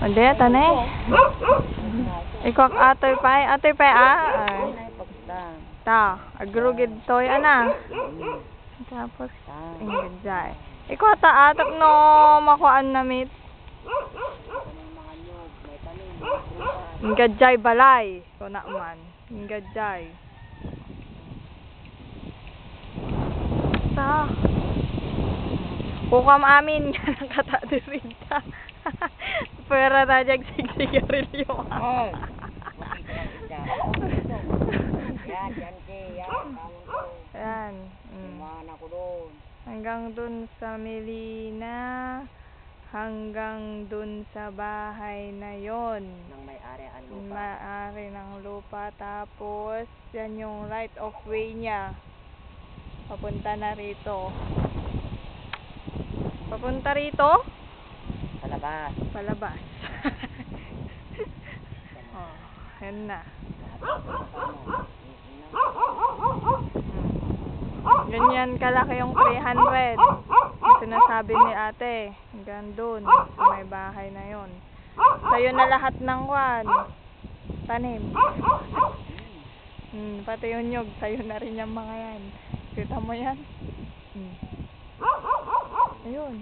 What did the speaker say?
Ade, tanay. Ikok atoy pa ta, agrugid toy ana. Tapos ingajay. Ikaw ta atak no makuan namit. Ingajay balay, ko na man. Ingajay. Ta. Kukam amin nakata dirita. Pera na jag sigarilyo. Yan. Hanggang dun sa Melina, hanggang dun sa bahay na yon. Nang may-ari ang lupa. May-ari ng lupa. Tapos, yan yung right of way niya. Papunta na rito. Papunta rito? Palabas. Palabas. Oh, yan na. Ganyan kalaki yung 300. Yung sinasabi ni ate. Hanggang dun. Sa may bahay na yon. Sa'yo na lahat ng tanim. Pati yung nyug. Sa'yo na rin yung mga yan. Kita mo yan? Ayun.